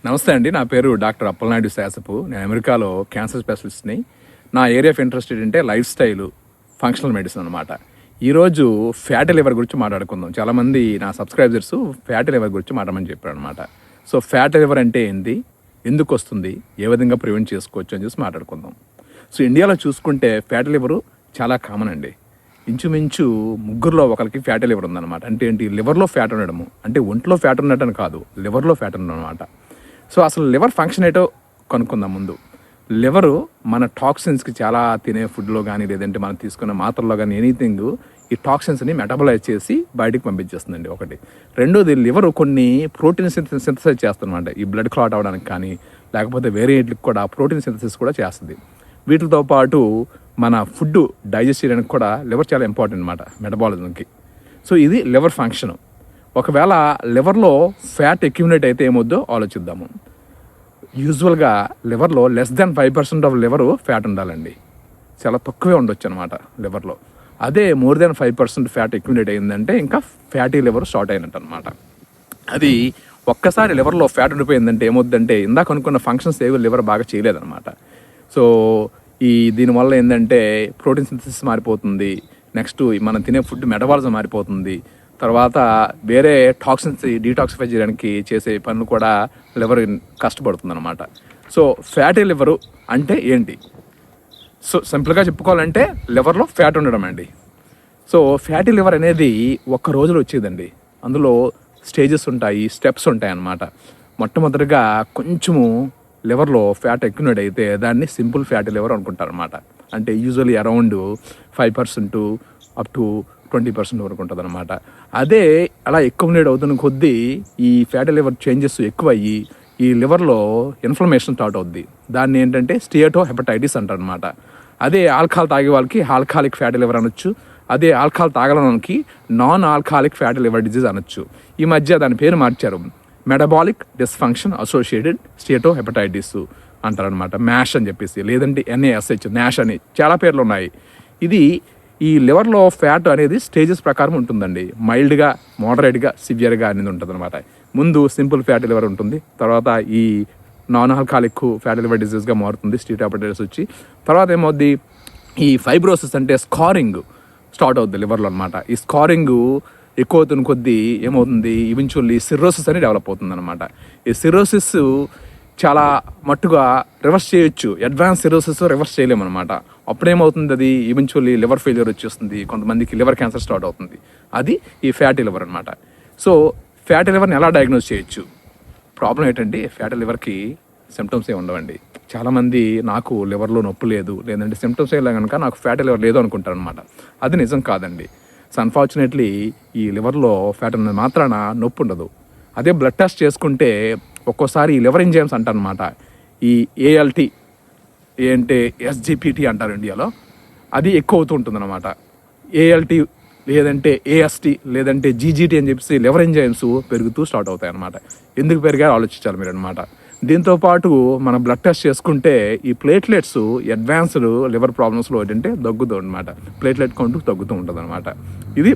నమస్తే అండి. నా పేరు డాక్టర్ అప్పలనాయుడు శాసపు. నేను అమెరికాలో క్యాన్సర్ స్పెషలిస్ట్ని. నా ఏరియా ఆఫ్ ఇంట్రెస్ట్ ఏంటంటే లైఫ్ స్టైలు, ఫంక్షనల్ మెడిసిన్ అనమాట. ఈరోజు ఫ్యాటీ లివర్ గురించి మాట్లాడుకుందాం. చాలామంది నా సబ్స్క్రైబర్స్ ఫ్యాటీ లివర్ గురించి మాట్లాడమని చెప్పారు అనమాట. సో ఫ్యాటీ లివర్ అంటే ఏంటి, ఎందుకు వస్తుంది, ఏ విధంగా ప్రివెంట్ చేసుకోవచ్చు అని చూసి మాట్లాడుకుందాం. సో ఇండియాలో చూసుకుంటే ఫ్యాటీ లివరు చాలా కామన్ అండి. ఇంచుమించు ముగ్గురులో ఒకరికి ఫ్యాటీ లివర్ ఉందన్నమాట. అంటే ఏంటి, లివర్లో ఫ్యాట్ ఉండడము, అంటే ఒంట్లో ఫ్యాట్ ఉన్నట్టు కాదు, లివర్లో ఫ్యాట్ ఉండడం అనమాట. సో అసలు లివర్ ఫంక్షన్ ఏంటో కనుక్కుందాం ముందు. లివరు మన టాక్సిన్స్కి చాలా తినే ఫుడ్లో కానీ లేదంటే మనం తీసుకున్న మాత్రల్లో కానీ ఎనీథింగ్ ఈ టాక్సిన్స్ని మెటబలైజ్ చేసి బయటికి పంపించేస్తుందండి ఒకటి. రెండోది, లివరు కొన్ని ప్రోటీన్ సింథసైజ్ చేస్తుందన్నమాట. ఈ బ్లడ్ క్లాట్ అవ్వడానికి కానీ లేకపోతే వేరే వీటికి కూడా ప్రోటీన్ సింథసిస్ కూడా చేస్తుంది. వీటితో పాటు మన ఫుడ్ డైజెస్ట్ చేయడానికి కూడా లివర్ చాలా ఇంపార్టెంట్ అనమాట మెటబాలిజంకి. సో ఇది లివర్ ఫంక్షను. ఒకవేళ లివర్లో ఫ్యాట్ అక్యుములేట్ అయితే ఏమొద్దో ఆలోచిద్దాము. యూజువల్గా లివర్లో less than 5% of liver fat ఉండాలండి. చాలా తక్కువే ఉండొచ్చు అనమాట లివర్లో. అదే మోర్ దెన్ 5% ఫ్యాట్ అక్యుములేట్ అయిందంటే ఇంకా ఫ్యాటీ లివర్ స్టార్ట్ అయినట్టు అనమాట. అది ఒక్కసారి లివర్లో ఫ్యాట్ ఉండిపోయిందంటే ఏమొద్దంటే ఇందాక అనుకున్న ఫంక్షన్స్ ఏవి లివర్ బాగా చేయలేదన్నమాట. సో దీనివల్ల ఏంటంటే ప్రోటీన్ సింథసిస్ మారిపోతుంది. నెక్స్ట్ మనం తినే ఫుడ్ మెటబాలిజం మారిపోతుంది. తర్వాత వేరే టాక్సిన్స్ డీటాక్సిఫై చేయడానికి చేసే పనులు కూడా లివర్ కష్టపడుతుంది అనమాట. సో ఫ్యాటీ లివరు అంటే ఏంటి? సో సింపుల్గా చెప్పుకోవాలంటే లివర్లో ఫ్యాట్ ఉండడం అండి. సో ఫ్యాటీ లివర్ అనేది ఒక్క రోజులో వచ్చేదండి. అందులో స్టేజెస్ ఉంటాయి, స్టెప్స్ ఉంటాయి అన్నమాట. మొట్టమొదటిగా కొంచెము లివర్లో ఫ్యాట్ అక్యుములేట్ అయితే దాన్ని సింపుల్ ఫ్యాటీ లివర్ అనుకుంటారు అనమాట. అంటే యూజువల్లీ అరౌండ్ 5% అప్ టు 20% వరకు ఉంటుంది అనమాట. అదే అలా అక్యుములేట్ అవుతున్న కొద్దీ ఈ ఫ్యాటీ లివర్ చేంజెస్ ఎక్కువయ్యి ఈ లివర్లో ఇన్ఫ్లమేషన్ స్టార్ట్ అవుద్ది. దాన్ని ఏంటంటే స్టియాటో హెపటైటిస్ అంటారు అనమాట. అదే ఆల్కహాల్ తాగే వాళ్ళకి ఆల్కహాలిక్ ఫ్యాటీ లివర్ అనొచ్చు. అదే ఆల్కహాల్ తాగడానికి non alcoholic fatty liver disease అనొచ్చు. ఈ మధ్య దాని పేరు మార్చారు, మెటబాలిక్ డిస్ఫంక్షన్ అసోసియేటెడ్ స్టియాటో హెపటైటిస్ అంటారనమాట. మ్యాష్ అని చెప్పేసి, లేదంటే NASH, నాష్ అని చాలా పేర్లు ఉన్నాయి. ఇది ఈ లివర్లో ఫ్యాట్ అనేది స్టేజెస్ ప్రకారం ఉంటుందండి. మైల్డ్గా, మోడరేట్గా, సివియర్గా అనేది ఉంటుంది అనమాట. ముందు సింపుల్ ఫ్యాటీ లివర్ ఉంటుంది, తర్వాత ఈ నాన్ ఆల్కహాలిక్ ఫ్యాటీ లివర్ డిజీజ్గా మారుతుంది, స్టియాటో హెపటైటిస్ వచ్చి. తర్వాత ఏమవుద్ది, ఈ ఫైబ్రోసిస్ అంటే స్కారింగ్ స్టార్ట్ అవుద్ది లివర్లో అనమాట. ఈ స్కారింగ్ ఎక్కువ అవుతున్న కొద్దీ ఏమవుతుంది, ఈవెన్చువల్లీ సిర్రోసిస్ అని డెవలప్ అవుతుంది అనమాట. ఈ సిర్రోసిస్ చాలా మట్టుగా రివర్స్ చేయొచ్చు, అడ్వాన్స్ సిరోసిస్ రివర్స్ చేయలేమన్నమాట. అప్పుడేమవుతుంది, అది ఈవెన్చువల్లీ లివర్ ఫెయిల్యూర్ వచ్చేస్తుంది, కొంతమందికి లివర్ క్యాన్సర్ స్టార్ట్ అవుతుంది. అది ఈ ఫ్యాటీ లివర్ అనమాట. సో ఫ్యాటీ లివర్ని ఎలా డయాగ్నోస్ చేయొచ్చు? ప్రాబ్లం ఏంటంటే ఫ్యాటీ లివర్కి సిమ్టమ్స్ ఏమి ఉండవండి. చాలామంది నాకు లివర్లో నొప్పి లేదు, లేదంటే సిమ్టమ్స్ ఏం కనుక నాకు ఫ్యాటీ లివర్ లేదు అనుకుంటారు అనమాట. అది నిజం కాదండి. సో అన్ఫార్చునేట్లీ ఈ లివర్లో ఫ్యాట్ అనేది మాత్రాన నొప్పి ఉండదు. అదే బ్లడ్ టెస్ట్ చేసుకుంటే ఒక్కోసారి లివర్ ఎంజైమ్స్ అంటారనమాట. ఈ ALT అంటే SGPT అంటారు ఇండియాలో, అది ఎక్కువ అవుతూ ఉంటుంది అనమాట. ALT లేదంటే AST లేదంటే GGT అని చెప్పేసి లివర్ ఎంజైమ్స్ పెరుగుతూ స్టార్ట్ అవుతాయి అనమాట. ఎందుకు పెరిగాయో ఆలోచించాలి మీరు అనమాట. దీంతోపాటు మనం బ్లడ్ టెస్ట్ చేసుకుంటే ఈ ప్లేట్లెట్స్ అడ్వాన్స్డ్ లివర్ ప్రాబ్లమ్స్లో ఏంటంటే తగ్గుతూ అనమాట. ప్లేట్లెట్ కౌంట్ తగ్గుతూ ఉంటుంది అనమాట. ఇది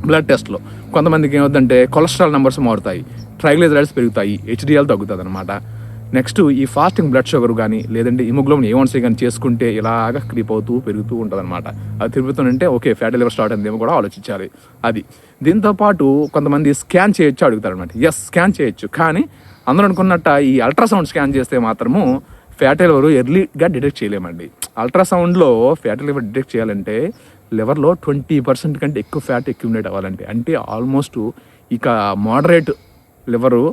బ్లడ్ టెస్ట్లో. కొంతమందికి ఏమవుతుందంటే కొలెస్ట్రాల్ నెంబర్స్ మారుతాయి, ట్రైగ్లిజరైడ్స్ పెరుగుతాయి, HDL తగ్గుతుంది అనమాట. నెక్స్ట్ ఈ ఫాస్టింగ్ బ్లడ్ షుగర్ కానీ లేదంటే హిమోగ్లోబిన్ A1C కానీ చేసుకుంటే ఇలాగా క్రీప్ అవుతూ పెరుగుతూ ఉంటుంది అనమాట. అది తిరుగుతుందంటే ఓకే ఫ్యాటీ లివర్ స్టార్ట్ అయిందేమో కూడా ఆలోచించాలి. అది దీంతోపాటు కొంతమంది స్కాన్ చేయొచ్చు అడుగుతారు అనమాట. ఎస్, స్కాన్ చేయొచ్చు, కానీ అందరూ అనుకున్నట్ట ఈ అల్ట్రాసౌండ్ స్కాన్ చేస్తే మాత్రము ఫ్యాటీ లివర్ ఎర్లీగా డిటెక్ట్ చేయలేమండి. అల్ట్రాసౌండ్లో ఫ్యాటీ లివర్ డిటెక్ట్ చేయాలంటే లివర్లో 20% కంటే ఎక్కువ ఫ్యాట్ అక్యుములేట్ అవ్వాలంటే, అంటే ఆల్మోస్ట్ ఇక moderate liver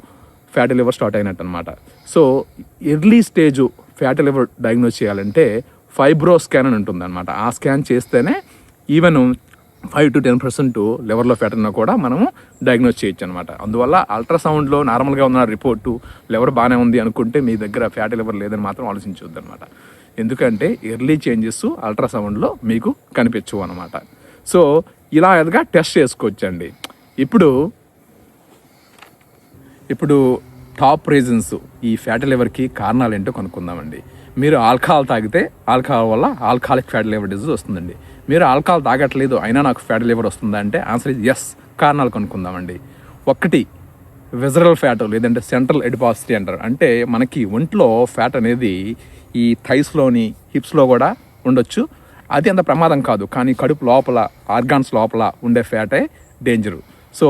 fatty liver start అయినట్టు అనమాట. So early stage fatty liver diagnose చేయాలంటే ఫైబ్రో స్కాన్ అని ఉంటుంది అనమాట. ఆ స్కాన్ చేస్తేనే ఈవెన్ 5 to 10% లివర్లో ఫ్యాట్ ఉన్నా కూడా మనము డయాగ్నోస్ చేయొచ్చు అనమాట. అందువల్ల అల్ట్రాసౌండ్లో నార్మల్గా ఉన్న రిపోర్టు లివర్ బాగానే ఉంది అనుకుంటే మీ దగ్గర ఫ్యాటీ లివర్ లేదని మాత్రం ఆలోచించవద్దు అనమాట. ఎందుకంటే ఎర్లీ చేంజెస్ అల్ట్రాసౌండ్లో మీకు కనిపించవు అనమాట. సో ఇలా ఎదుగా టెస్ట్ చేసుకోవచ్చండి. ఇప్పుడు టాప్ రీజన్స్ ఈ ఫ్యాటీ లివర్కి కారణాలు ఏంటో కనుక్కుందామండి. మీరు ఆల్కహాల్ తాగితే ఆల్కహాల్ వల్ల ఆల్కహాలిక్ ఫ్యాటీ లివర్ డిజీజ్ వస్తుందండి. మీరు ఆల్కహాల్ తాగట్లేదు అయినా నాకు ఫ్యాటీ లివర్ వస్తుందా అంటే ఆన్సర్ ఇస్ ఎస్. కారణాలు కనుక్కుందామండి. 1, విజరల్ ఫ్యాట్ లేదంటే సెంట్రల్ ఎడిపాసిటీ అంటారు. అంటే మనకి ఒంట్లో ఫ్యాట్ అనేది ఈ థైస్లోని హిప్స్లో కూడా ఉండొచ్చు. అది అంత ప్రమాదం కాదు, కానీ కడుపు లోపల ఆర్గాన్స్ లోపల ఉండే ఫ్యాటే డేంజరు. సో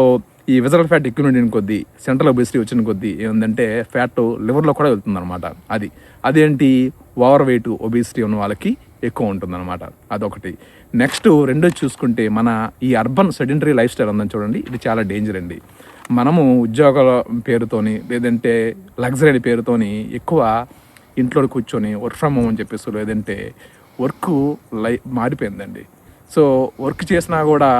ఈ విజరల్ ఫ్యాట్ ఎక్కువ ఉండిన కొద్దీ, సెంట్రల్ ఒబెసిటీ వచ్చిన కొద్దీ ఏముందంటే ఫ్యాట్ లివర్లో కూడా వెళ్తుంది అనమాట. అదేంటి ఓవర్ వెయిట్ ఒబెసిటీ ఉన్న వాళ్ళకి ఎక్కువ ఉంటుందన్నమాట. అదొకటి. నెక్స్ట్ రెండోది చూసుకుంటే మన ఈ అర్బన్ సెడెంటరీ లైఫ్ స్టైల్ ఉందని చూడండి, ఇది చాలా డేంజర్ అండి. మనము ఉద్యోగాల పేరుతోని లేదంటే లగ్జరీ పేరుతోని ఎక్కువ ఇంట్లో కూర్చొని వర్క్ ఫ్రమ్ హోమ్ అని చెప్పేసి, లేదంటే వర్క్ మారిపోయిందండి. సో వర్క్ చేసినా కూడా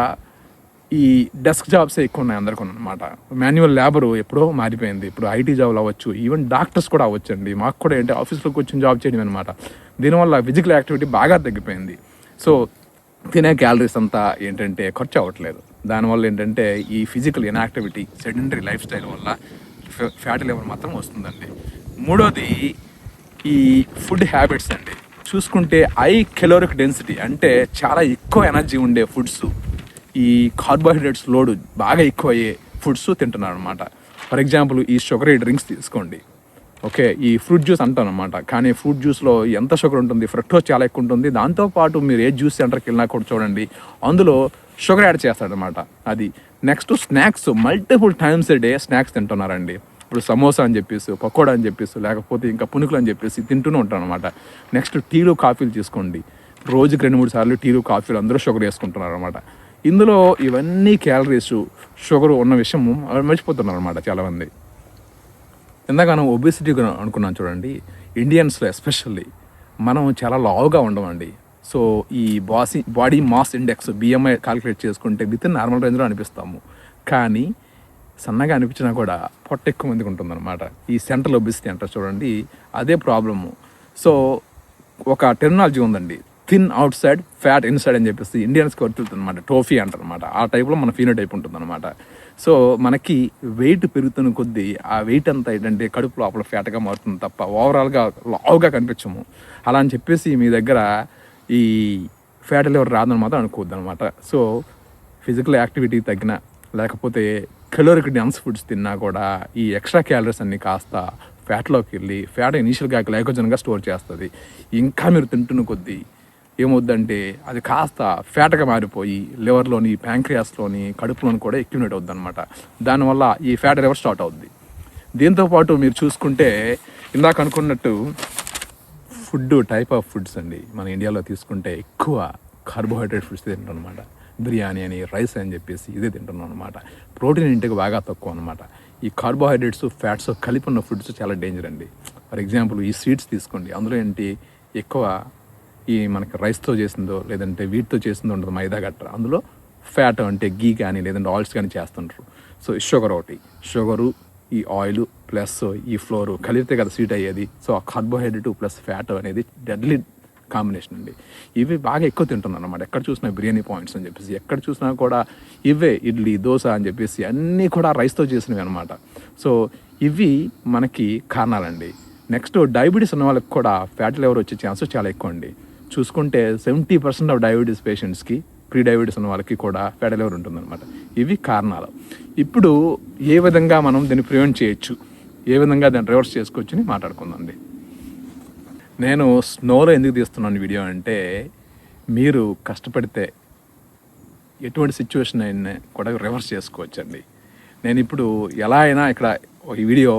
ఈ డెస్క్ జాబ్స్ ఎక్కువ ఉన్నాయి అందరికీ అనమాట. మాన్యువల్ లేబరు ఎప్పుడో మారిపోయింది. ఇప్పుడు ఐటీ జాబ్లు అవ్వచ్చు, ఈవెన్ డాక్టర్స్ కూడా అవ్వచ్చండి. మాకు కూడా ఏంటి ఆఫీస్లో కూర్చొని జాబ్ చేయడం అనమాట. దీనివల్ల ఫిజికల్ యాక్టివిటీ బాగా తగ్గిపోయింది. సో తినే క్యాలరీస్ అంతా ఏంటంటే ఖర్చు అవ్వట్లేదు. దానివల్ల ఏంటంటే ఈ physical inactivity, sedentary life style వల్ల ఫ్యాటీ లివర్ మాత్రం వస్తుందండి. మూడోది ఈ ఫుడ్ హ్యాబిట్స్ అండి. చూసుకుంటే హై కెలోరిక్ డెన్సిటీ, అంటే చాలా ఎక్కువ ఎనర్జీ ఉండే ఫుడ్స్, ఈ కార్బోహైడ్రేట్స్ లోడ్ బాగా ఎక్కువ అయ్యే ఫుడ్స్ తింటున్నారు అనమాట. ఫర్ ఎగ్జాంపుల్ ఈ షుగరీ డ్రింక్స్ తీసుకోండి. ఓకే, ఈ ఫ్రూట్ జ్యూస్ అంటాను అనమాట, కానీ ఫ్రూట్ జ్యూస్లో ఎంత షుగర్ ఉంటుంది, ఫ్రక్టోజ్ చాలా ఎక్కువ ఉంటుంది. దాంతోపాటు మీరు ఏ జ్యూస్ సెంటర్కి వెళ్ళినా కూడా చూడండి, అందులో షుగర్ యాడ్ చేస్తాడనమాట. అది next snacks, multiple times a day snacks తింటున్నారండి. ఇప్పుడు సమోసా అని చెప్పేసి, పకోడా అని చెప్పేసి, లేకపోతే ఇంకా పునుకులు అని చెప్పేసి తింటూనే ఉంటారు అనమాట. నెక్స్ట్ టీలు కాఫీలు తీసుకోండి, రోజుకి 2-3 సార్లు టీలు కాఫీలు అందరూ షుగర్ వేసుకుంటున్నారు అనమాట. ఇందులో ఇవన్నీ క్యాలరీస్, షుగర్ ఉన్న విషయం మర్చిపోతున్నారు అనమాట చాలామంది. ఇందాక మనం ఒబెసిటీ అనుకున్నాం చూడండి, ఇండియన్స్లో ఎస్పెషల్లీ మనం చాలా లావుగా ఉండమండి. సో ఈ body mass index BMI calculate చేసుకుంటే విత్ ఇన్ నార్మల్ రేంజ్లో అనిపిస్తాము, కానీ సన్నగా అనిపించినా కూడా పొట్ట ఎక్కువ మందికి ఉంటుందన్నమాట. ఈ సెంట్రల్ ఒబెసిటీ అంటారు చూడండి, అదే ప్రాబ్లము. సో ఒక టెర్మినాలజీ ఉందండి, thin out side fat inside అని చెప్పేసి ఇండియన్స్కి వర్తిస్తుంది అనమాట. ట్రోఫీ అంటారు అనమాట. ఆ టైప్లో మన ఫీనోటైప్ ఉంటుందన్నమాట. సో మనకి వెయిట్ పెరుగుతున్న కొద్దీ ఆ వెయిట్ అంతా ఏంటంటే కడుపు లోపల ఫ్యాట్గా మారుతుంది తప్ప ఓవరాల్గా లావుగా కనిపించము. అలా అని చెప్పేసి మీ దగ్గర ఈ ఫ్యాట్ లివర్ రాదని మాత్రం అనుకోవద్దు అనమాట. సో ఫిజికల్ యాక్టివిటీ తగ్గిన, లేకపోతే కెలోరిక్ డెన్స్ ఫుడ్స్ తిన్నా కూడా ఈ ఎక్స్ట్రా క్యాలరీస్ అన్నీ కాస్త ఫ్యాట్లోకి వెళ్ళి ఫ్యాట్ ఇనీషియల్గా గ్లైకోజన్గా స్టోర్ చేస్తుంది. ఇంకా మీరు తింటున్న కొద్దీ ఏమవుద్దంటే అది కాస్త ఫ్యాట్గా మారిపోయి లివర్లోని, ప్యాంక్రియాస్లోని, కడుపులోని కూడా ఎక్యుమినేట్ అవుద్ది అనమాట. దానివల్ల ఈ ఫ్యాట్ లివర్ స్టార్ట్ అవుద్ది. దీంతోపాటు మీరు చూసుకుంటే ఇందాక అనుకున్నట్టు ఫుడ్, టైప్ ఆఫ్ ఫుడ్స్ అండి, మన ఇండియాలో తీసుకుంటే ఎక్కువ కార్బోహైడ్రేట్ ఫుడ్స్ తింటాం అనమాట. బిర్యానీ అని, రైస్ అని చెప్పేసి ఇదే తింటున్నాం అనమాట. ప్రోటీన్ ఇంటికి బాగా తక్కువ అనమాట. ఈ కార్బోహైడ్రేట్స్, ఫ్యాట్స్ కలిపి ఉన్న ఫుడ్స్ చాలా డేంజర్ అండి. ఫర్ ఎగ్జాంపుల్ ఈ స్వీట్స్ తీసుకోండి, అందులో ఏంటి ఎక్కువ ఈ మనకి రైస్తో చేసిందో లేదంటే వీటితో చేసిందో ఉంటుంది, మైదా గట్ర. అందులో ఫ్యాట్ అంటే గీ కానీ లేదంటే ఆయిల్స్ కానీ చేస్తుంటారు. సో షుగర్ ఒకటి, షుగరు, ఈ ఆయిల్ ప్లస్ ఈ ఫ్లోరు కలిపితే కదా స్వీట్ అయ్యేది. సో ఆ కార్బోహైడ్రేట్ ప్లస్ ఫ్యాట్ అనేది డెడ్లీ కాంబినేషన్ అండి. ఇవి బాగా ఎక్కువ తింటున్నారు అనమాట. ఎక్కడ చూసినా బిర్యానీ పాయింట్స్ అని చెప్పేసి, ఎక్కడ చూసినా కూడా ఇవే ఇడ్లీ, దోశ అని చెప్పేసి అన్నీ కూడా రైస్తో చేసినవి అనమాట. సో ఇవి మనకి కారణాలండి. నెక్స్ట్ డయాబెటీస్ ఉన్న వాళ్ళకి కూడా ఫ్యాటీ లివర్ వచ్చే ఛాన్సెస్ చాలా ఎక్కువ అండి. చూసుకుంటే 70% ఆఫ్ డయాబెటీస్ పేషెంట్స్కి, ప్రీ డయాబెటీస్ ఉన్న వాళ్ళకి కూడా ఫ్యాటీ లివర్ ఉంటుందన్నమాట. ఇవి కారణాలు. ఇప్పుడు ఏ విధంగా మనం దీన్ని ప్రివెంట్ చేయొచ్చు, ఏ విధంగా దాన్ని రివర్స్ చేసుకోవచ్చు అని మాట్లాడుకుందామండి. నేను స్నోలో ఎందుకు తీస్తున్నాను వీడియో అంటే, మీరు కష్టపడితే ఎటువంటి సిచ్యువేషన్ అయినా కూడా రివర్స్ చేసుకోవచ్చండి. నేను ఇప్పుడు ఎలా అయినా ఇక్కడ ఈ వీడియో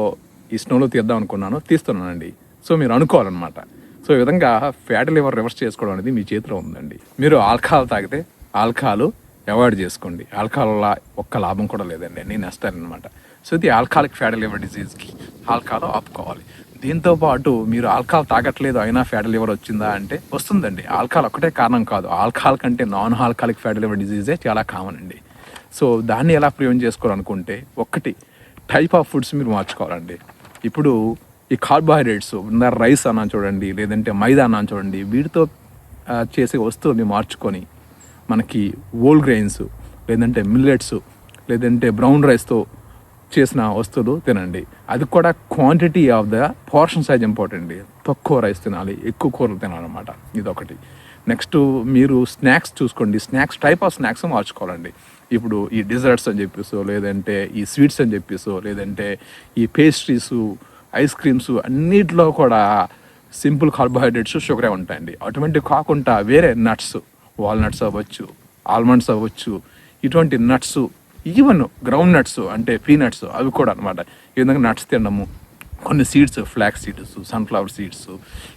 ఈ స్నోలో తీద్దాం అనుకున్నాను, తీస్తున్నానండి. సో మీరు అనుకోవాలన్నమాట. సో ఈ విధంగా ఫ్యాటీ లివర్ రివర్స్ చేసుకోవడం అనేది మీ చేతిలో ఉందండి. మీరు ఆల్కహాల్ తాగితే ఆల్కహాల్ అవాయిడ్ చేసుకోండి. ఆల్కహాల్ వల్ల ఒక్క లాభం కూడా లేదండి, అన్నీ నష్టాలన్నమాట. సో ఇది ఆల్కహాలిక్ ఫ్యాటీ లివర్ డిజీజ్కి ఆల్కహాల్ ఆపుకోవాలి. దీంతోపాటు మీరు ఆల్కహాల్ తాగట్లేదు అయినా ఫ్యాటీ లివర్ వచ్చిందా అంటే వస్తుందండి. ఆల్కహాల్ ఒక్కటే కారణం కాదు, ఆల్కహాల్ కంటే నాన్ ఆల్కహాలిక్ ఫ్యాటీ లివర్ డిజీజే చాలా కామన్ అండి. సో దాన్ని ఎలా ప్రివెంట్ చేసుకోవాలనుకుంటే, ఒకటి టైప్ ఆఫ్ ఫుడ్స్ మీరు మార్చుకోవాలండి. ఇప్పుడు ఈ కార్బోహైడ్రేట్స్ రైస్ అన్నా చూడండి, లేదంటే మైదా అన్నా చూడండి, వీటితో చేసే వస్తువుని మార్చుకొని మనకి హోల్ గ్రెయిన్స్ లేదంటే మిల్లెట్స్ లేదంటే బ్రౌన్ రైస్తో చేసిన వస్తువులు తినండి. అది కూడా quantity of the portion size important. తక్కువ రైస్ తినాలి, ఎక్కువ కూరలు తినాలన్నమాట. ఇదొకటి. నెక్స్ట్ మీరు స్నాక్స్ చూసుకోండి, స్నాక్స్ టైప్ ఆఫ్ స్నాక్స్ మార్చుకోవాలండి. ఇప్పుడు ఈ డిజర్ట్స్ అని చెప్పేసో, లేదంటే ఈ స్వీట్స్ అని చెప్పేసో, లేదంటే ఈ పేస్ట్రీస్, ఐస్ క్రీమ్స్ అన్నిటిలో కూడా సింపుల్ కార్బోహైడ్రేట్స్, షుగరే ఉంటాయండి. అటువంటివి కాకుండా వేరే నట్స్, వాల్నట్స్ అవ్వచ్చు, ఆల్మండ్స్ అవ్వచ్చు, ఇటువంటి నట్స్, ఈవెన్ గ్రౌండ్ నట్స్ అంటే పీనట్స్ అవి కూడా అనమాట. ఈ విధంగా నట్స్ తినడము, కొన్ని seeds, flax seeds, sunflower seeds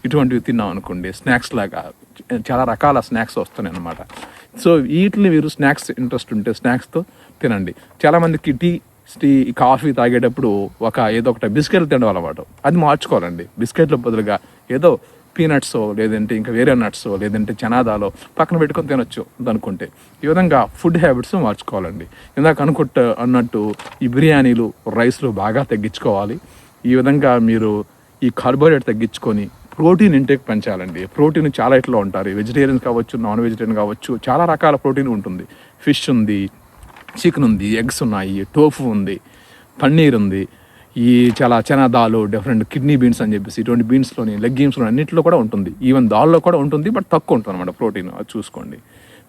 ఇటువంటివి తిన్నాం అనుకోండి, స్నాక్స్ లాగా చాలా రకాల స్నాక్స్ వస్తున్నాయి అనమాట. సో వీటిని మీరు స్నాక్స్ ఇంట్రెస్ట్ ఉంటే స్నాక్స్తో తినండి. చాలామందికి కాఫీ తాగేటప్పుడు ఏదో ఒకటి బిస్కెట్లు తినడం అలవాటు, అది మార్చుకోవాలండి. బిస్కెట్ల బదులుగా ఏదో పీనట్స్, లేదంటే ఇంకా వేరే నట్స్, లేదంటే చనాదాలో పక్కన పెట్టుకొని తినొచ్చు అనుకుంటే, ఈ విధంగా ఫుడ్ హ్యాబిట్స్ మార్చుకోవాలండి. ఇందాక అన్నట్టు ఈ బిర్యానీలు, రైస్లు బాగా తగ్గించుకోవాలి. ఈ విధంగా మీరు ఈ కార్బోహైడ్రేట్ తగ్గించుకొని ప్రోటీన్ ఇంటేక్ పెంచాలండి. ప్రోటీన్ చాలా ఇట్లా ఉంటారు, వెజిటేరియన్ కావచ్చు, నాన్ వెజిటేరియన్ కావచ్చు, చాలా రకాల ప్రోటీన్ ఉంటుంది. ఫిష్ ఉంది, చికెన్ ఉంది, ఎగ్స్ ఉన్నాయి, టోఫు ఉంది, పన్నీర్ ఉంది, ఈ చాలా చనాదాలు, డిఫరెంట్ కిడ్నీ బీన్స్ అని చెప్పేసి ఇటువంటి బీన్స్లోని, లెగ్గిమ్స్లో అన్నింటిలో కూడా ఉంటుంది. ఈవెన్ దాల్లో కూడా ఉంటుంది, బట్ తక్కువ ఉంటుంది అనమాట ప్రోటీన్, అది చూసుకోండి.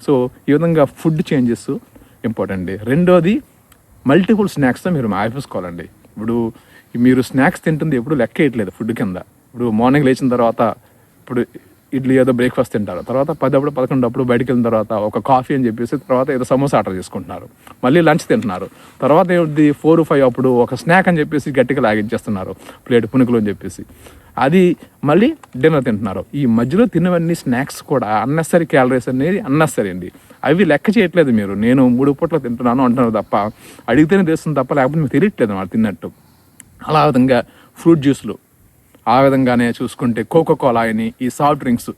సో ఈ విధంగా ఫుడ్ చేంజెస్ ఇంపార్టెంట్. రెండోది మల్టిపుల్ స్నాక్స్తో మీరు ఆపేసుకోవాలండి. ఇప్పుడు మీరు స్నాక్స్ తింటుంది ఎప్పుడు లెక్క వేయట్లేదు ఫుడ్ కింద. ఇప్పుడు మార్నింగ్ లేచిన తర్వాత ఇప్పుడు ఇడ్లీ ఏదో బ్రేక్ఫాస్ట్ తింటారు, తర్వాత 10 అప్పుడు 11 అప్పుడు బయటకు వెళ్ళిన తర్వాత ఒక కాఫీ అని చెప్పేసి తర్వాత ఏదో సమోసా ఆర్డర్ చేసుకుంటున్నారు, మళ్ళీ లంచ్ తింటున్నారు, తర్వాత ఏది 4, 5 అప్పుడు ఒక స్నాక్ అని చెప్పేసి గట్టిగా లాగించేస్తున్నారు, ప్లేట్ పునుకులు అని చెప్పేసి, అది మళ్ళీ డిన్నర్ తింటున్నారు. ఈ మధ్యలో తిన్నవన్నీ స్నాక్స్ కూడా అన్నెసరీ క్యాలరీస్ అనేది అన్నెసరీ అండి. అవి లెక్క చేయట్లేదు మీరు. నేను 3 పూట్ల తింటున్నాను అంటున్నారు తప్ప, అడిగితేనే తెస్తుంది తప్ప, లేకపోతే మీకు తెలియట్లేదు అన్నమాట తిన్నట్టు. అలా విధంగా ఫ్రూట్ జ్యూస్లు, ఆ విధంగానే చూసుకుంటే కోకోకోలా అని, ఈ సాఫ్ట్ డ్రింక్స్,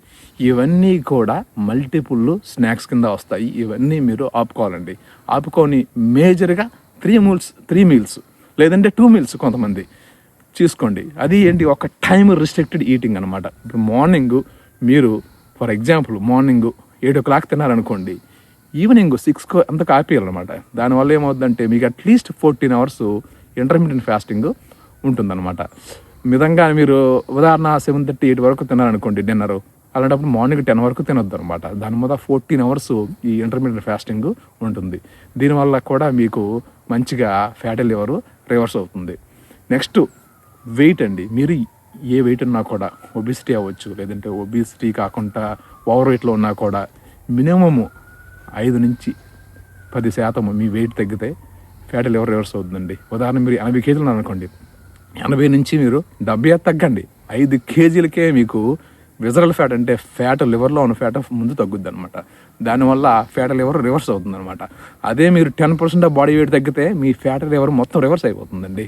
ఇవన్నీ కూడా మల్టిపుల్ స్నాక్స్ కింద వస్తాయి. ఇవన్నీ మీరు ఆపుకోవాలండి. ఆపుకొని మేజర్గా 3 మీల్స్ లేదంటే 2 మీల్స్ కొంతమంది చూసుకోండి. అది ఏంటి, ఒక టైం రిస్ట్రిక్టెడ్ ఈటింగ్ అనమాట. ఇప్పుడు మార్నింగ్ మీరు ఫర్ ఎగ్జాంపుల్ మార్నింగ్ 7 o'clock తిన్నారనుకోండి, ఈవినింగ్ 6 అంతకు ఆపేయాలన్నమాట. దానివల్ల ఏమవుతుందంటే మీకు అట్లీస్ట్ 14 hours ఇంటర్మీడియట్ ఫాస్టింగ్ ఉంటుందన్నమాట. మితంగా మీరు ఉదాహరణ 7:30, 8 వరకు తిన్నారనుకోండి డిన్నర్, అలాంటప్పుడు మార్నింగ్ 10 వరకు తినొద్దు అనమాట. దాని మీద 14 hours ఈ ఇంటర్మీడియట్ ఫాస్టింగ్ ఉంటుంది. దీనివల్ల కూడా మీకు మంచిగా ఫ్యాటీ లివర్ రివర్స్ అవుతుంది. నెక్స్ట్ వెయిట్ అండి. మీరు ఏ వెయిట్ ఉన్నా కూడా, ఒబిసిటీ అవ్వచ్చు, లేదంటే ఒబిసిటీ కాకుండా ఓవర్ వెయిట్లో ఉన్నా కూడా మినిమము 5 నుంచి 10% మీ వెయిట్ తగ్గితే ఫ్యాటీ లివర్ రివర్స్ అవుతుందండి. ఉదాహరణ మీరు 80 kgs అనుకోండి, 80 నుంచి మీరు 70 తగ్గండి, 5 kgsకే మీకు విజరల్ ఫ్యాట్ అంటే ఫ్యాట్, లివర్లో ఉన్న ఫ్యాట్ ముందు తగ్గుద్ది అనమాట. దానివల్ల ఫ్యాట్ లివర్ రివర్స్ అవుతుంది అనమాట. అదే మీరు 10% బాడీ వెయిట్ తగ్గితే మీ ఫ్యాట్ లివర్ మొత్తం రివర్స్ అయిపోతుందండి.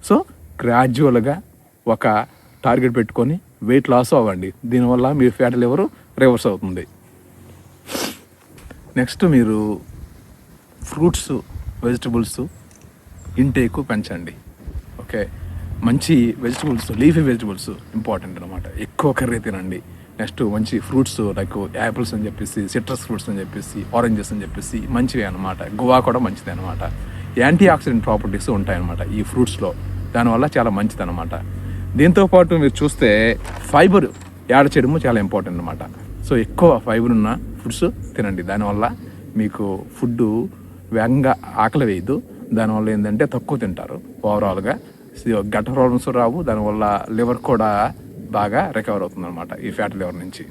సో గ్రాడ్యువల్గా ఒక టార్గెట్ పెట్టుకొని వెయిట్ లాస్ అవ్వండి. దీనివల్ల మీ ఫ్యాట్ లివర్ రివర్స్ అవుతుంది. నెక్స్ట్ మీరు ఫ్రూట్స్, వెజిటబుల్స్ ఇంటేక్ పెంచండి. ఓకే, మంచి వెజిటబుల్స్, లీఫీ వెజిటబుల్స్ ఇంపార్టెంట్ అనమాట. ఎక్కువ కర్రీ తినండి. నెక్స్ట్ మంచి ఫ్రూట్స్ లైక్ యాపిల్స్ అని చెప్పేసి, సిట్రస్ ఫ్రూట్స్ అని చెప్పేసి, ఆరెంజెస్ అని చెప్పేసి మంచివి అనమాట. గువా కూడా మంచిది అనమాట. యాంటీ ఆక్సిడెంట్ ప్రాపర్టీస్ ఉంటాయన్నమాట ఈ ఫ్రూట్స్లో, దానివల్ల చాలా మంచిది అనమాట. దీంతోపాటు మీరు చూస్తే ఫైబర్ యాడ్ చేయడము చాలా ఇంపార్టెంట్ అనమాట. సో ఎక్కువ ఫైబర్ ఉన్న ఫుడ్స్ తినండి. దానివల్ల మీకు ఫుడ్ వేగంగా ఆకలి వేయదు. దానివల్ల ఏంటంటే తక్కువ తింటారు, ఓవరాల్గా గట్ ప్రాబ్లమ్స్ రావు. దానివల్ల లివర్ కూడా బాగా రికవర్ అవుతుంది అనమాట ఈ ఫ్యాట్ లివర్ నుంచి.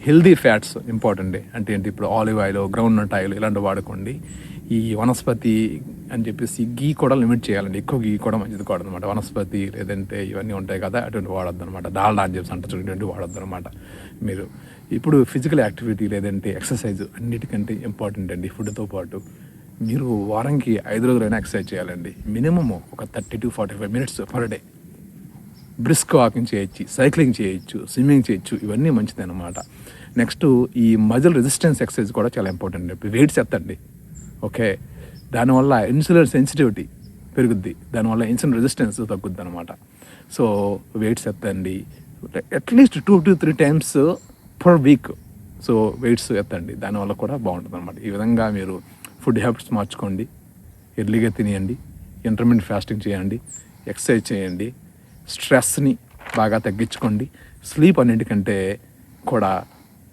Healthy fats important. అంటే ఏంటి, ఇప్పుడు olive oil, groundnut oil ఇలాంటివి వాడుకోండి. ఈ వనస్పతి అని చెప్పేసి గీ కూడా లిమిట్ చేయాలండి. ఎక్కువ గీ కూడా మంచిది కాదు అనమాట. వనస్పతి లేదంటే ఇవన్నీ ఉంటాయి కదా, అటువంటి వాడొద్దు అనమాట. డాల్డా అని చెప్పి అంటారు, ఇటువంటి వాడొద్దు అనమాట. మీరు ఇప్పుడు ఫిజికల్ యాక్టివిటీ లేదంటే ఎక్సర్సైజ్ అన్నిటికంటే ఇంపార్టెంట్ అండి. ఫుడ్తో పాటు మీరు వారానికి 5 రోజులైనా ఎక్సర్సైజ్ చేయాలండి. మినిమము ఒక 30 to 45 minutes per day. Brisk walking చేయొచ్చు, సైక్లింగ్ చేయొచ్చు, స్విమ్మింగ్ చేయొచ్చు, ఇవన్నీ మంచిది అనమాట. నెక్స్ట్ ఈ మజిల్ రెసిస్టెన్స్ ఎక్సర్సైజ్ కూడా చాలా ఇంపార్టెంట్. వెయిట్స్ ఎత్తండి. ఓకే, దానివల్ల ఇన్సులిన్ సెన్సిటివిటీ పెరుగుద్ది, దానివల్ల ఇన్సులిన్ రెసిస్టెన్స్ తగ్గుద్ది అనమాట. సో వెయిట్స్ ఎత్తండి, at least 2 to 3 times per week. So weights ఎత్తండి, దానివల్ల కూడా బాగుంటుంది అనమాట. ఈ విధంగా మీరు ఫుడ్ హ్యాబిట్స్ మార్చుకోండి. ఎర్లీగా తినేయండి, ఇంటర్మీడియట్ ఫాస్టింగ్ చేయండి, ఎక్సర్సైజ్ చేయండి, స్ట్రెస్ని బాగా తగ్గించుకోండి. స్లీప్ అన్నింటికంటే కూడా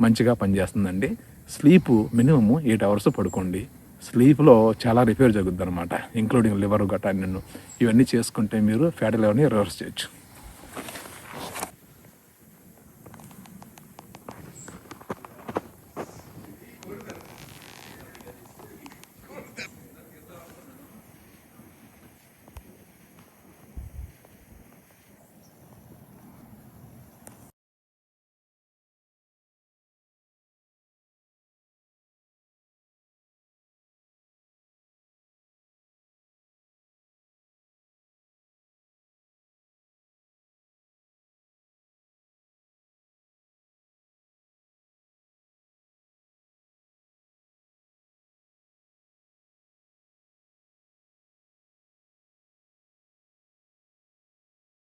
మంచిగా పనిచేస్తుందండి. స్లీపు మినిమము 8 hours పడుకోండి. స్లీప్లో చాలా రిపేర్ జరుగుద్ది అనమాట, ఇంక్లూడింగ్ లివర్ గట్రా నిన్ను ఇవన్నీ చేసుకుంటే మీరు ఫ్యాటీ లివర్ని రివర్స్ చేయొచ్చు.